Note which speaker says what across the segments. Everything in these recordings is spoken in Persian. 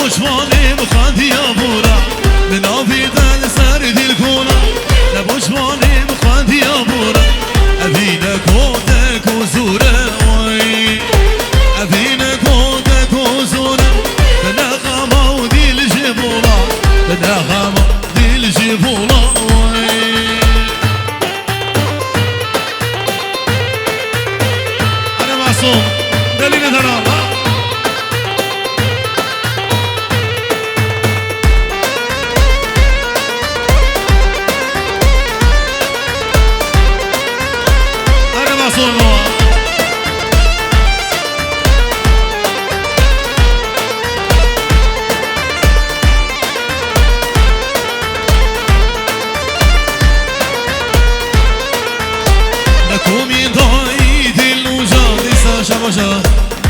Speaker 1: لبوشواني بخادي ابورا بنافي دل سرد الكولا لبوشواني بخادي ابورا ابينا كوتك وزورا ابينا كوتك وزورا بنغمة ودي الجبولا بنغمة دي الجبولا انا معصوم دليل دلال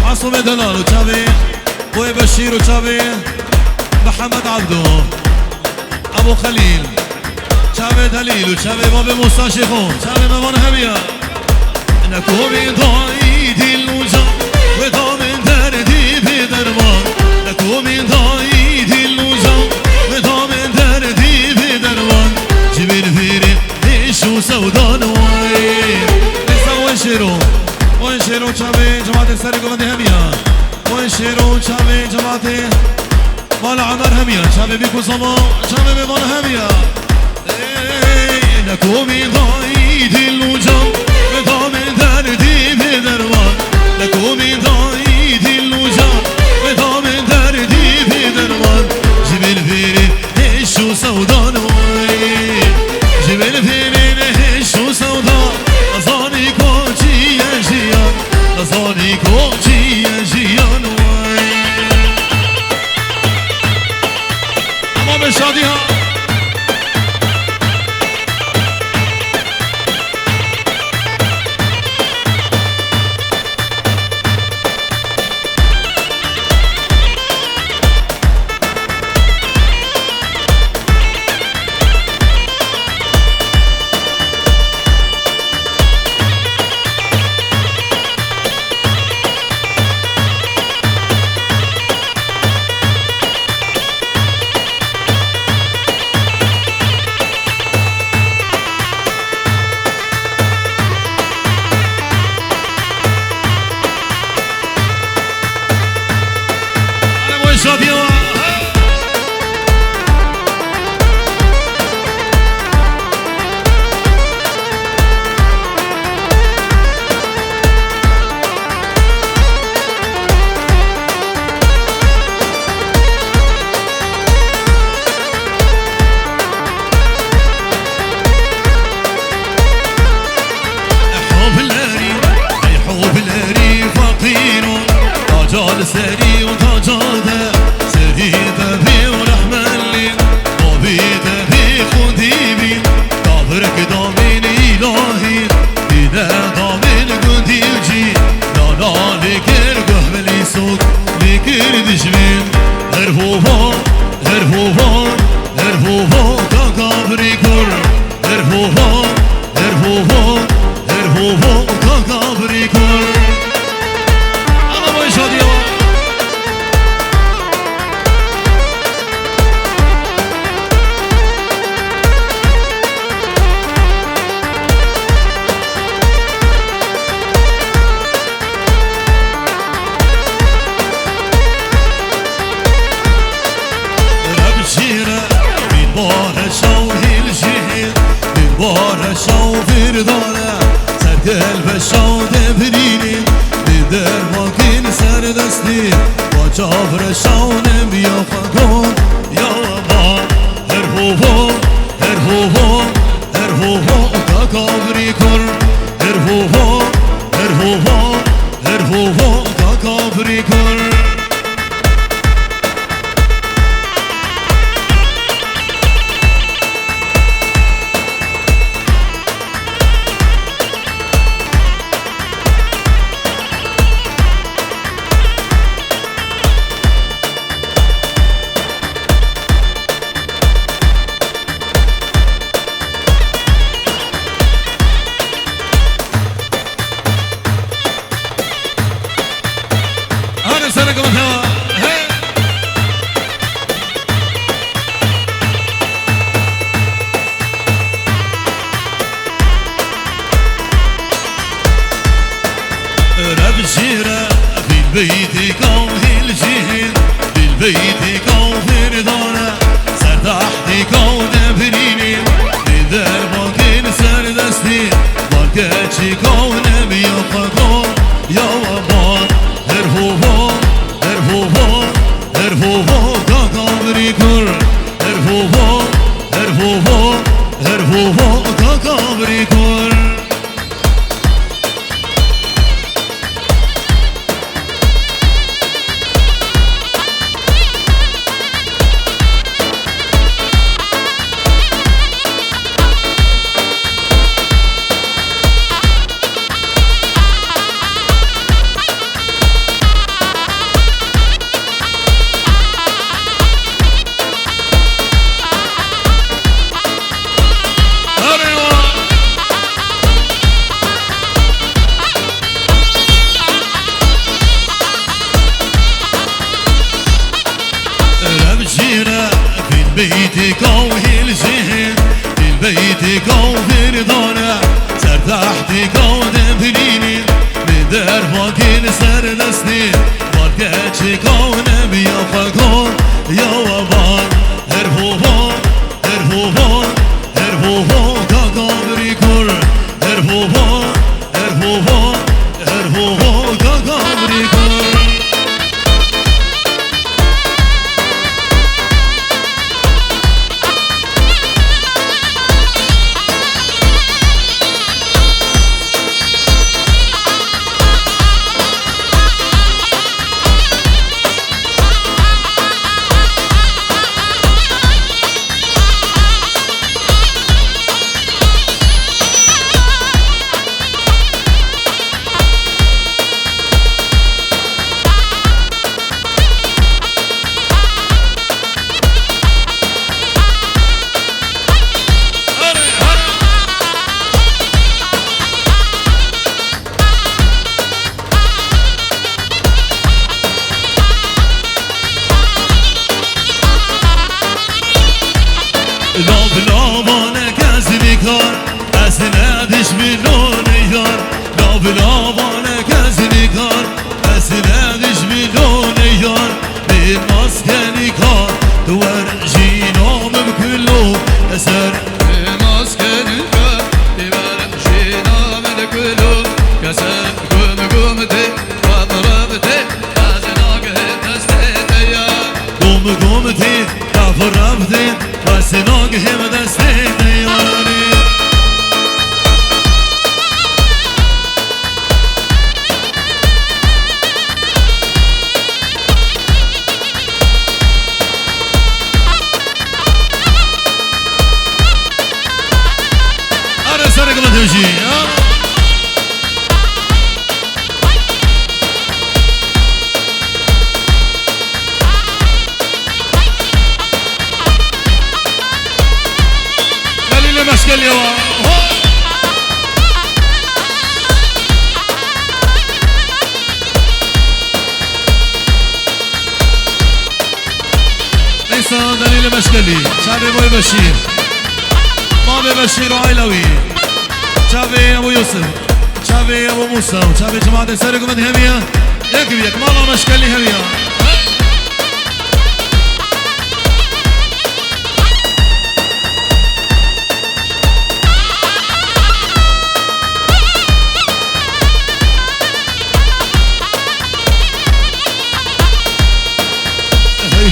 Speaker 1: عاصم دلال وشافي بوي بشير وشافي محمد عبدو ابو خليل شافي دليل وشافي بابي موسى شيخون شافي ممان هبيا انكو بضايد الوجه وضامن دردي بدرمان انكو بضايد الوجه وضامن دردي بدرمان جبين فيري ايش وسودان وين نسوي شيرو وانشروا شابي جماعة السرق ومدي هميا وانشروا شابي جماعة مال عمر هميا شابي بيكو صمو شابي بمال هميا نكو بضايد الوجه بضامن دردي بدروان نكو بضايد الوجه بضامن دردي بدروان جبل فيري هشو سودان وين جبل فيري هشو سودان أظاني كوشي يا جيان أظاني كوشي يا جيان أمام الشاديها شاديها رجال سري وتجاده سري ذبي ورحملي وبي ذبي خديبي قبرك ضامن إلهي إذا ضامن قدي وجي لا لا لكر قهبلي سوق لكر دجمين هرفوفا هرفوفا هرفوفا كقبري كر هرفوفا هرفوفا هرفوفا كقبري كر قلب الشوق بريني بدر ماكين سر دستي وجابر الشوق بيا فقون يا أبا هرفوفو هرفوفو هرفوفو كاكابري كر هرفوفو هرفوفو هرفوفو كاكابري كر بشيرة في البيت كوهي الجهل في البيت كوهر دانا سر تحتي كون بريني بدر باكين سر دستي باكتشي كون بيقاكو يا ومان هرهوهو هرهوهو هرهوهو كاكابري كر هرهوهو هرهوهو هرهوهو كاكابري كر بيتي كوهي الجهل البيت كوهر دانا سر تحتي كون بريني بدر باكين سر دستي باكتشي كون بيقاكو يا وبان هرهوهو هرهوهو هرهوهو كاكابري كر هرهوهو هرهوهو هرهوهو كاكابري كر لابلابانك از نگار از ندش میلون یار لابلابانک از نگار از ندش میلون یار به مسکنی کار دور جینام بکلو اثر به مسکنی کار دور جینام بکلو کسر گم گم دی و ضربتی از ناگه دسته یار گم گم دی و ضربتی بس ناگه دسته دیاری آره سرک مدوشی مشكل يا ليس دليل مشكلي شعبي ابو بشير مامي بشير وعيلوي شعبي ابو يوسف شعبي ابو موسى وشعبي جماعة سرق من همية يكبيك ماما مشكلي همية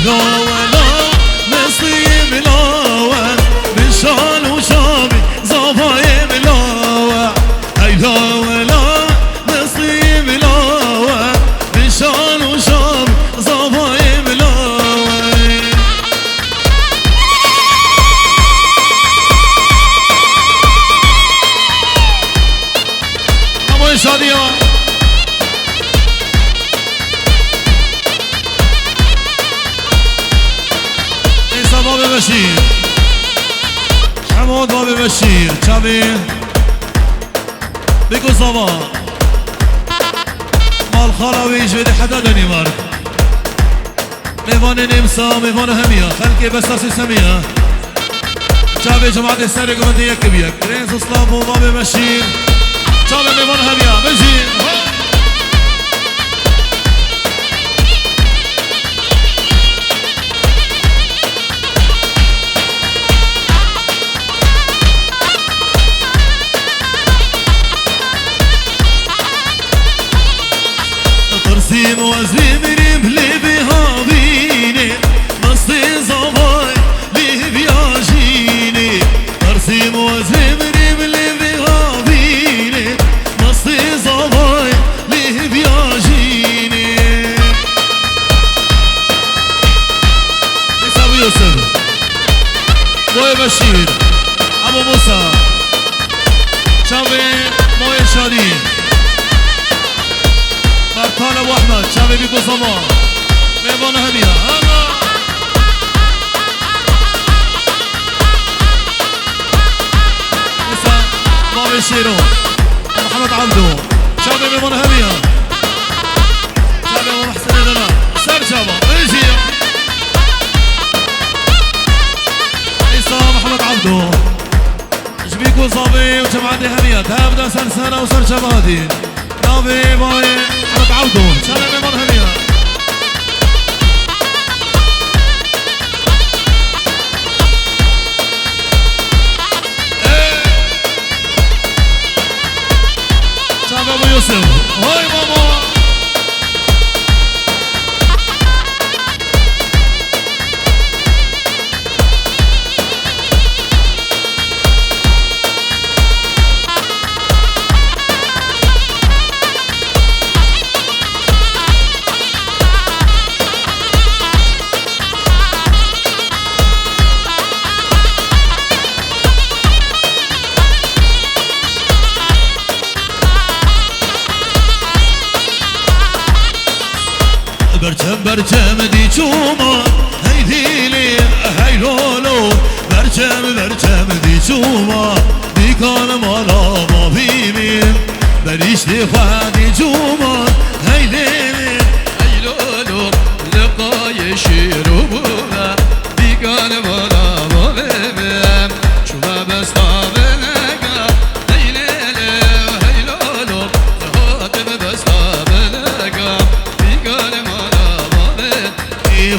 Speaker 1: لا ولا نصيب لاوة من شان وشابي زباي ملاوة هاي لا ولا نصيب لاوة من شان وشابي زباي ملاوة أبو شادية بابي بشير حمود بابي بشير شابي بيكو صبا مال خراويش بدي حدا دنيمارك ميوان نمسا ميوان همية خلقي بساسي سمية شابي جماعة السرق من ديك بيك رينس اسلام وبابي بشير شابي ميوان همية بجي شبه بیکو زمان میوان همیا مثلا باب شیرو محمد عبدو شبه میوان همیا شبه محسن دنا سر شبه ايجي عيسى محمد عبدو شبيكو صافي وجمعتي همية تبدا سرسنة وسر شبادي نافي باي محمد عبدو شبه ميمون همية شبه ابو يوسف هاي ماما برچم دی چوما هی دیلی هی لولو برچم دی چوما دی کان مالا ما بیمیم بریشتی خوادی چوما هی دیلی هی لولو لقای شیرو بودا دی کان مالا ما بیمیم چوما بستا بنگا هی لیلی هی لولو زهاتم بستا بنگا دی کان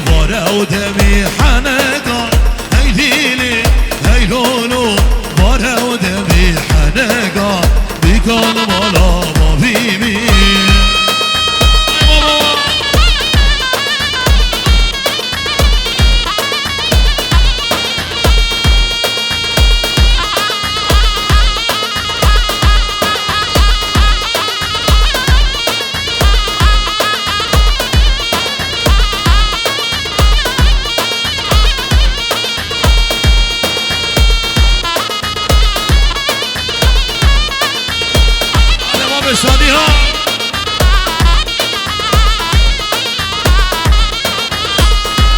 Speaker 1: واره و دمی حنگا هی لیلی هی لولو واره و دمی حنگا بیکان مالا ما بیمی شاديها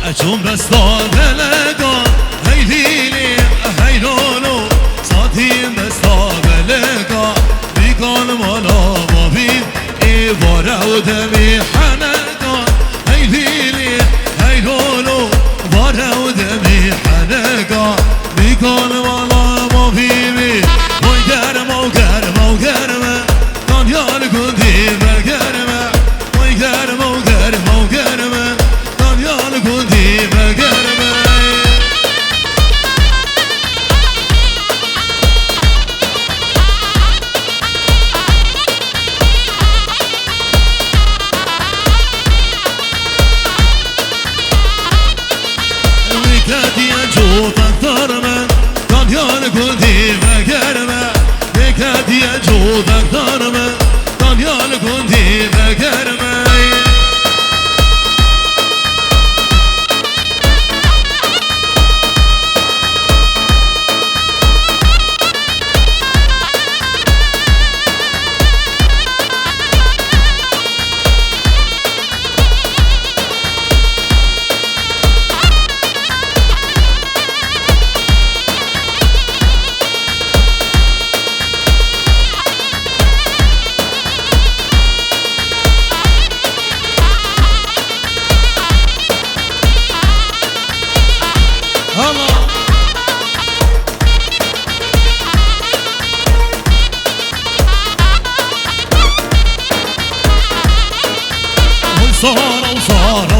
Speaker 1: أجوم بسطان بلقا هي ليلي هي لولو صاتين بسطان بلقا بيقال مالا مبين إبارة ودمي حنقا هي ليلي هي لولو بارة ودمي حنقا بيقال مالا مبين موقر دانيال كنتي بقرمه ويقرمه دانيال كنتي بقرمه ويكادي أجوط أكثر من دانيال كنتي بقرمه ويكادي أجوط أكثر من دانيال كنتي بقرمه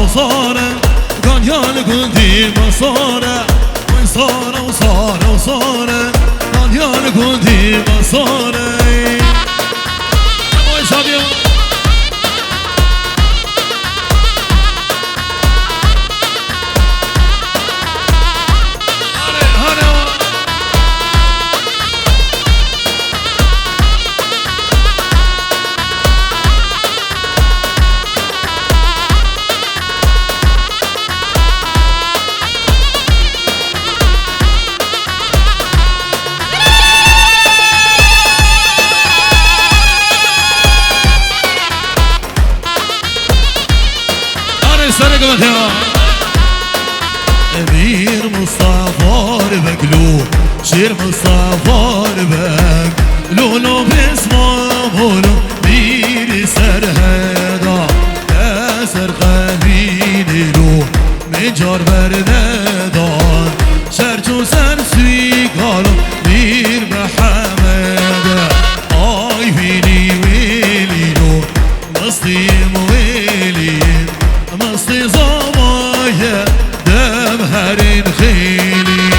Speaker 1: وصارة دانيال كنتي مصارة وين صارة دانيال كنتي مصارة وين شادية قدها امیر مصطفى بگلو شیر مصطفى بگلو لو بسمه میر سر هدا سر قلبین لو مجار برددان شرچو سر سوی گالو میر محمد آی ویلی ویلی لو مستیم ویلیم مستی زمایه دم هرین خیلی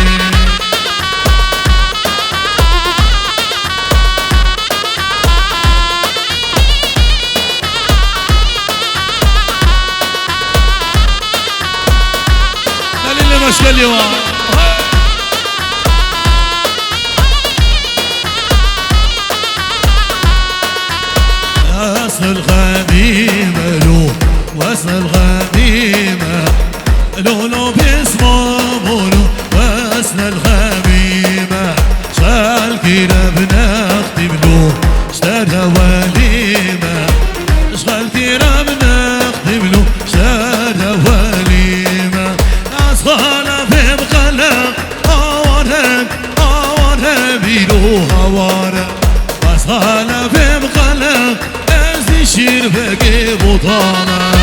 Speaker 1: دلیل مشکلی ها أصل الغميمة لو وصل الغميمة لولو باسمه مولو وصل الغميمة شال كيرا بنختم له اشترى وليمة شغال كيرا بنختم له اشترى وليمة ناس خالا في بقلق هوارك بيلو هوارك بس خالا في بقلق ازي شير بقي بطانة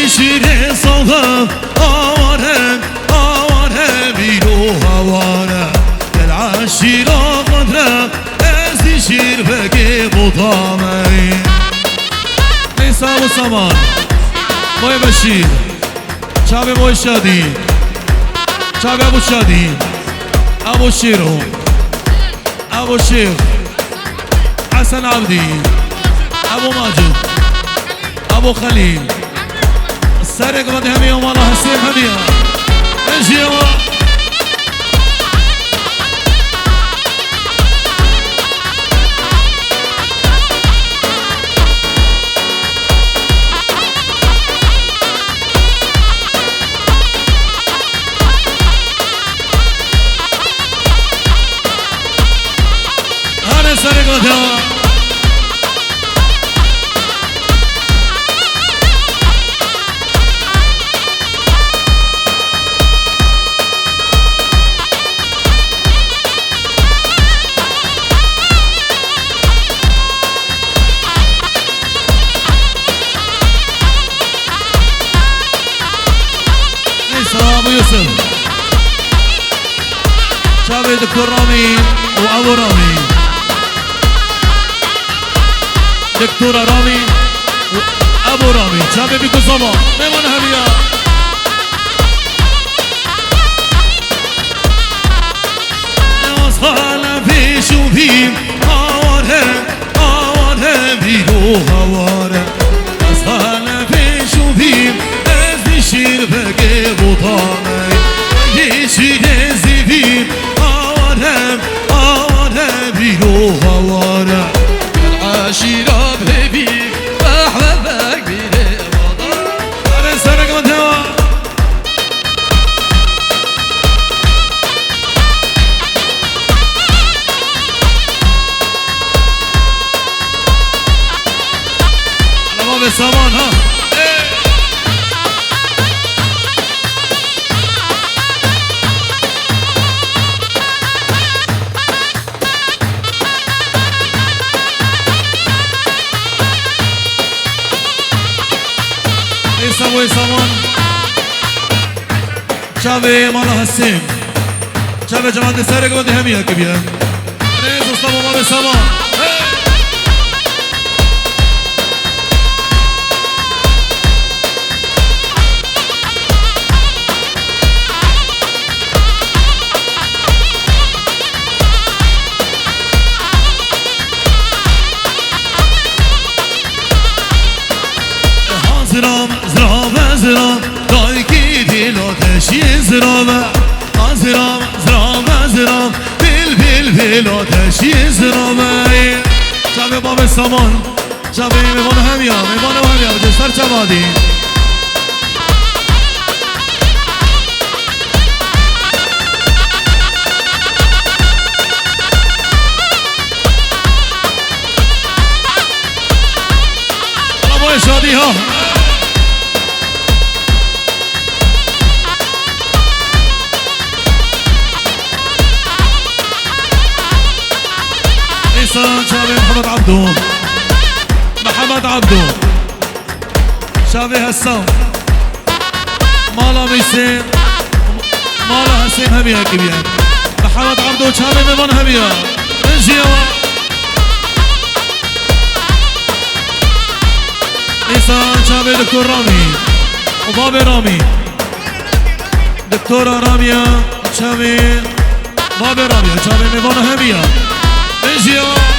Speaker 1: شيري صوغة آوارة بيلو هوارة العشيرة قدرة ازي شير بقي بطامي نيسا ابو سامان موي بشير شابي موي شادي شابي ابو شادي ابو شيرو ابو شيخ حسن عبدي ابو ماجد ابو خليل سرق بدي همي يوم الله حسين هميها ايش يوم هذا سرق بدي ابو يوسف شابي دكتور رامي وابو رامي دكتورة رامي وابو رامي شابي بيكو صبا ميمون هبيا اصحانا في شوفين هواره بيهو هواره اصحانا في شوفين شير بقي بطاني يشير الزبيب آوارة بيلو هوارة العاشرة بهبيب أحبابك بيلي بطاني أنا سرق مدهوى على باب السامان ها سوي سامان شابي مالا حسين شابي جماعة سارق بدي هميها كبيرة رئيس مصطفى مالا سامان زرام زرام زرام دایکی دل آتشی زرام زرام زرام زرام بل بل بلا تشیز رامه شب باب سامان شب میوان همیا میوان همیا جستر چمادی الله شادی ها شافي محمد عبدو محمد عبدو شافي هسام مالا ميسين مالا هسين هميا كبير محمد عبدو شافي ميمون هميا انجيوا نيسان شافي دكتور رامي وبابي رامي دكتورة راميا شافي بابي راميا شافي ميمون هميا انجيوا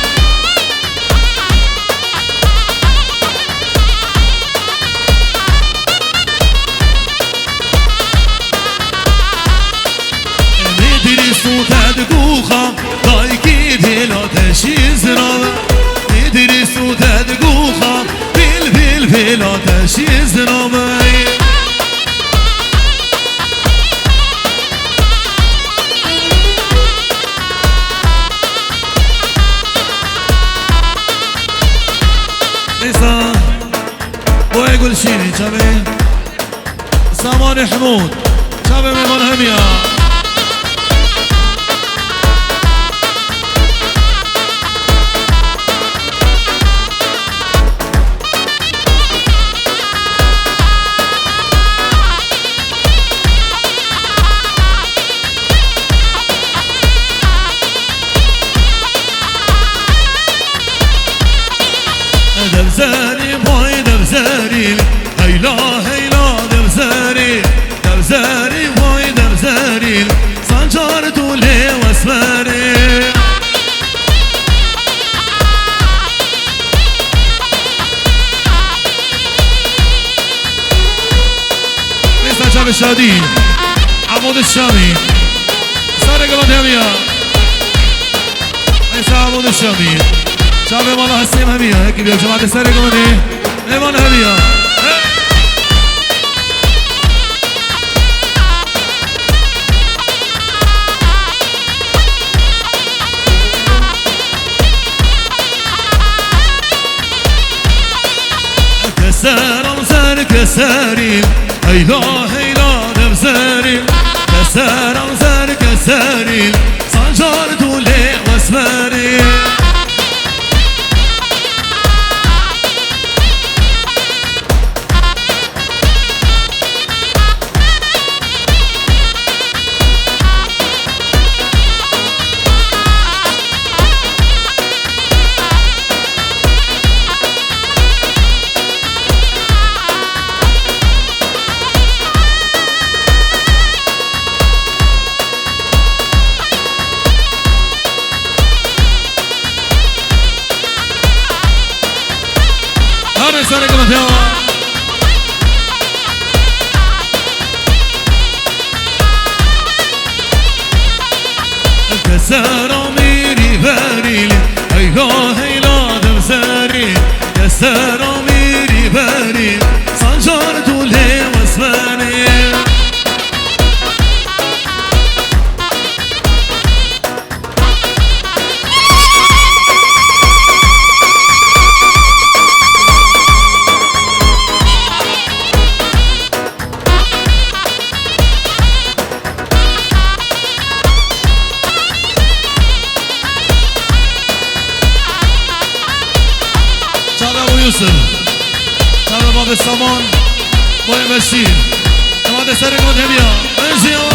Speaker 1: صوتت گوخم دایکی دلا تشیز رامه میدری صوتت گوخم بیل بیل بیلا تشیز رامه نیسان بوی گلشینی چبه سامان حمود چبه میمان همیا دبزاري باي دبزاري هيلا هيلا دبزاري دبزاري باي دبزاري صنجار طولي واسماري لسه شاب الشادي عمود الشامي سارق مدهمية لسه عمود الشامي شاب مالا هسيم همية هيك بيا جماعة السارق مني ايمان همية كسر امزار كساري هيلا هيلا دبزاري كسر امزار كساري صنجار طولي واسماري سارق مدهمية كسر ميري باريلي هيلا هيلا دبزاري كسر ميري باريلي صنجار طولي واسماني يوسف شاب باب السامان بوي بشير جماعة السارق مدهمية انجيوا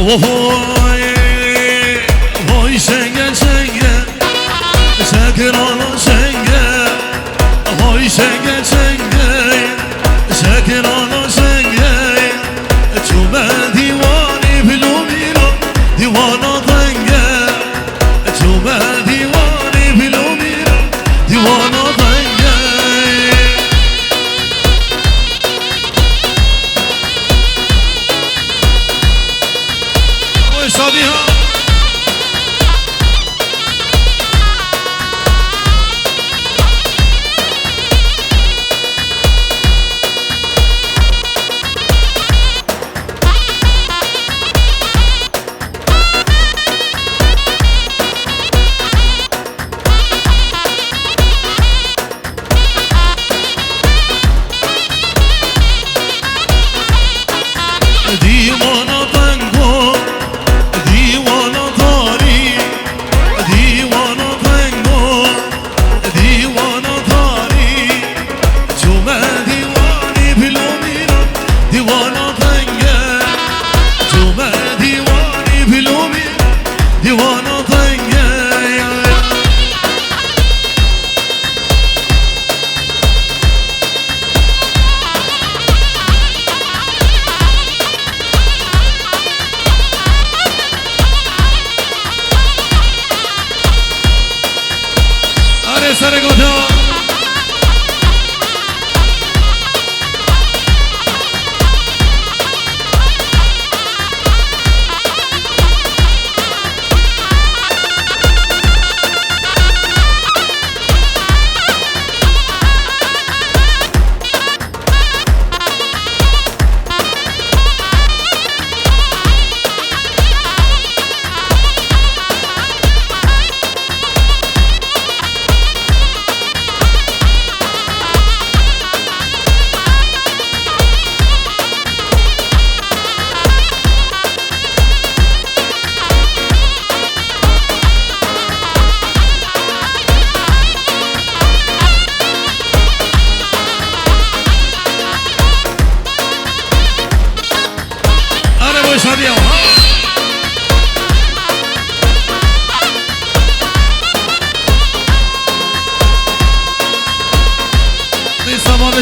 Speaker 1: وهو شنگن شنگن شکران شنگن هاي شنگن شنگن شکران شنگن چوب دیوانی بلو میرا دیوانا تنگن شاديها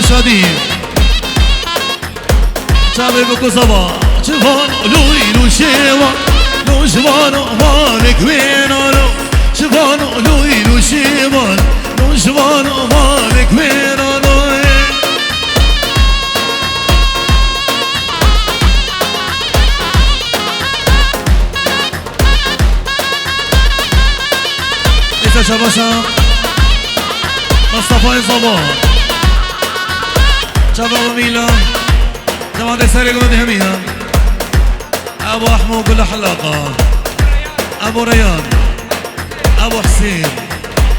Speaker 1: شادي شابي بكو صبا شفان لوي لو شيوا لو شفان مالك وين لو شفان لوي لو شيوا لو شفان مالك وين لو إذا شباشا مصطفى صبا شباب ميلا جماعة سارق من هميها أبو أحمو كل حلاقة أبو ريان أبو حسين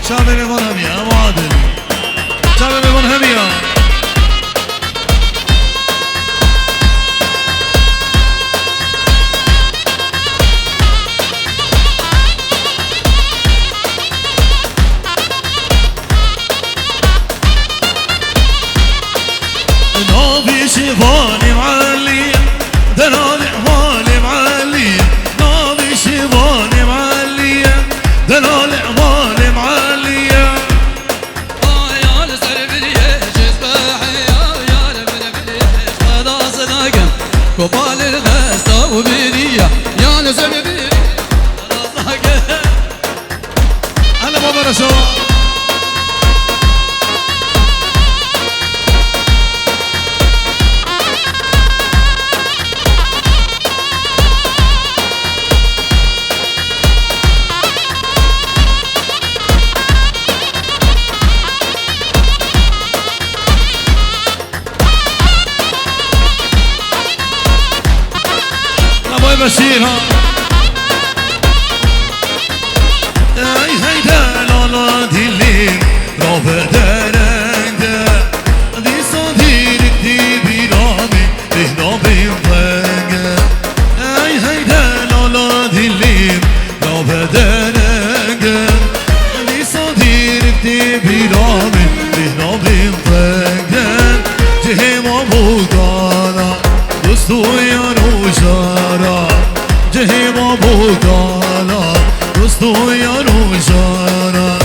Speaker 1: شباب من هميها أبو عادل شباب من هميها شيفاني معلي دلالي عمالي معلي ناضي شيفاني معلي دلالي عمالي معلي
Speaker 2: يا لسر باليش اسباحي يا لبن باليش خدا صداقم كوبال الغسة وبيرية يا لسر باليش خدا صداقم
Speaker 1: هلا بابا رشا بشيرها اي هيدا لالا دي الليل رافع درنده دي صديرك دي بيرامي بهنا بينطنقه اي هيدا لالا دي الليل رافع درنده دي صديرك دي بيرامي بهنا بينطنقه جهيم ابو قانا دوستو يا روشارا جهيم ابو قالا دوستو يا روشارا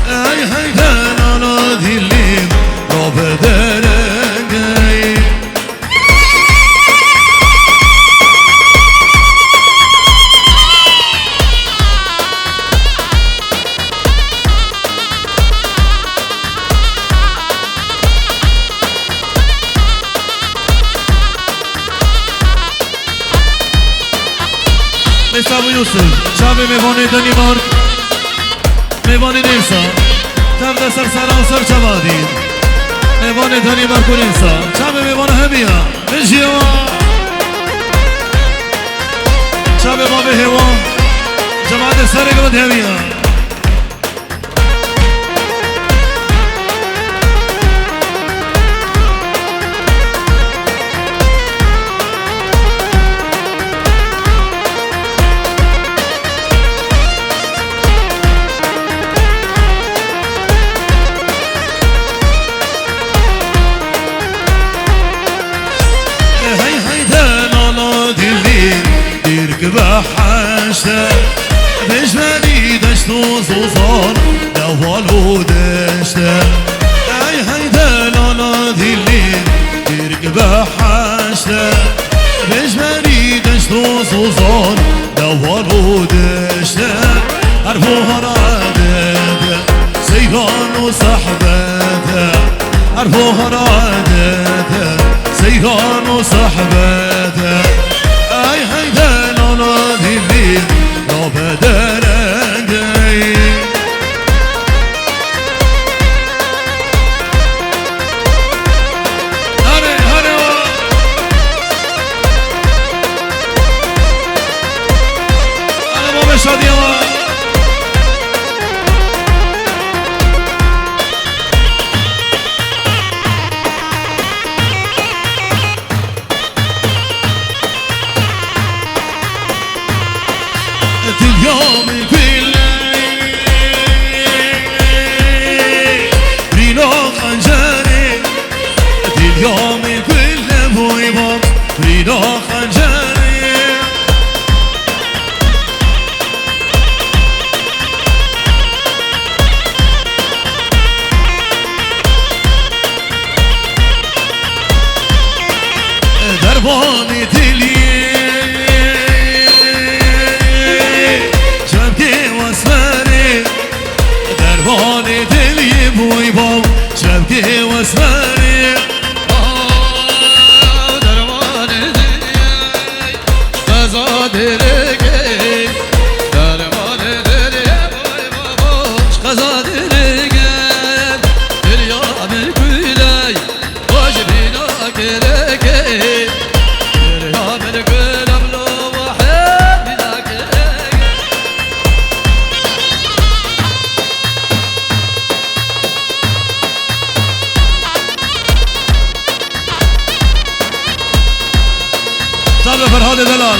Speaker 1: اي هيدا لالا دي الليل رافع درنقه لسه ابو يوسف شعبي میوانی دنیمارک میوانی نیمسا تبدا سر سران سر چبادی میوانی دنیمارک و نیمسا شعبی میوان همیا بجیوا شعبی ما به هوا جماعت سر گمد همیا بحشته بجمالي دشت وصوصان لوالو دشته اي هيدا لالا ذي الليل ديرك بحشته بجمالي دشت وصوصان لوالو دشته عرفوها رادته سيغان وصحبته عرفوها رادته سيغان وصحبته اي هيدا دليل لو بدرنجي هاني انا مو بشادي اليوم كل رينو خنجري اليوم كل ابوي باب رينو خنجري درباني تلي درباني دلي بوي باو شبكي واسماني
Speaker 2: درباني دلي قزاد رقي درباني دلي بوي بابو قزاد رقي اليوم الكلي واجبينا كرقي اليوم الكل بلو واحد ذاك
Speaker 1: صاحب فرهاد دلال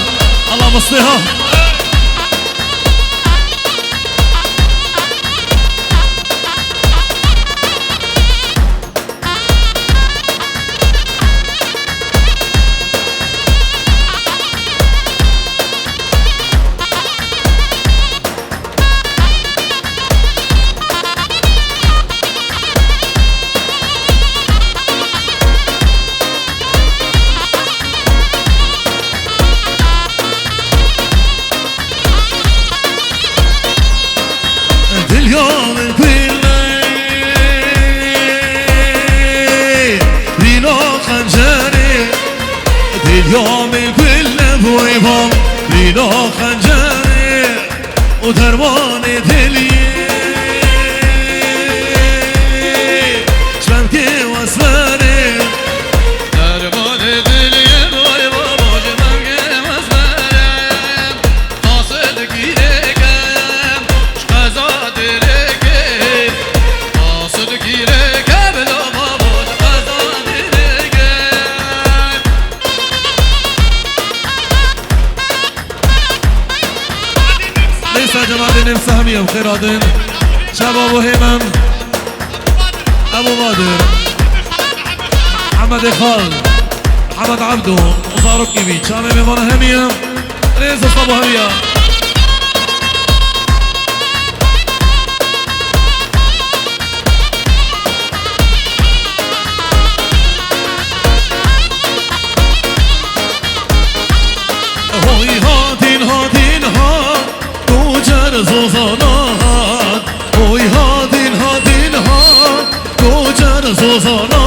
Speaker 1: الله مصلحه اليوم الكل رينو خنجري اليوم الكل ابوي باب رينو خنجري ودرباني دلي شبكي واسماني
Speaker 2: درباني دلي بوي بابو شبكي واسماني قاصد كيريكم شقزاد رقي قاصد كيريكم بلو بابو شقزاد رقي
Speaker 1: ليس جماعة نمسا همية وخيراتين شباب وهيمن ابو بادر محمد خال محمد عبدو وصاروا كيبي شامي ميمون همية ليس صابو همية هوي هاتين هاتين هات كوجر زوزانات هوي هاتين هاتين هات كوجر زوزانات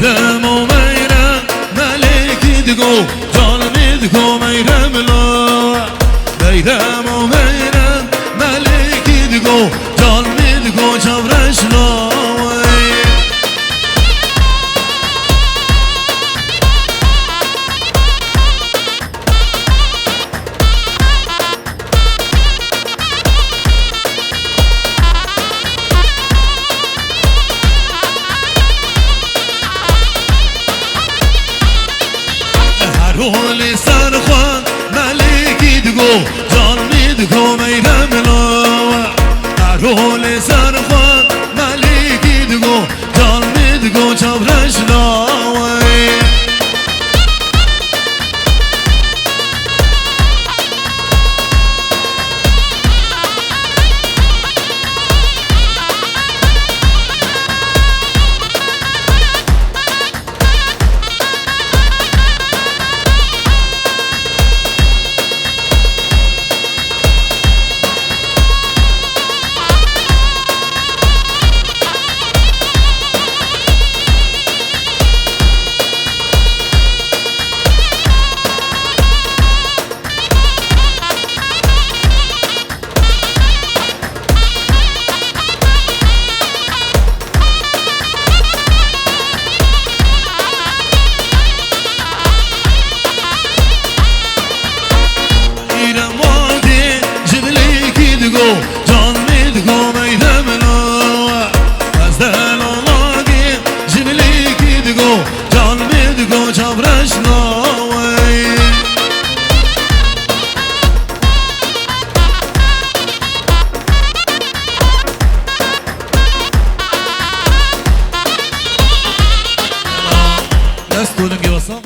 Speaker 1: میرم و میرم ملکی دگو جانمی دگو میرم لا میرم و میرم ملکی دگو جانمی دگو چورش لا هرول سرخوان ملکی دگو جانمی دگو میرم لا هرول سرخوان ملکی دگو جانمی دگو چورش لا جان میدگو میرم لا از دل آلاگی جبلی کی دگو جان میدگو چورش لا دست کنگی واسم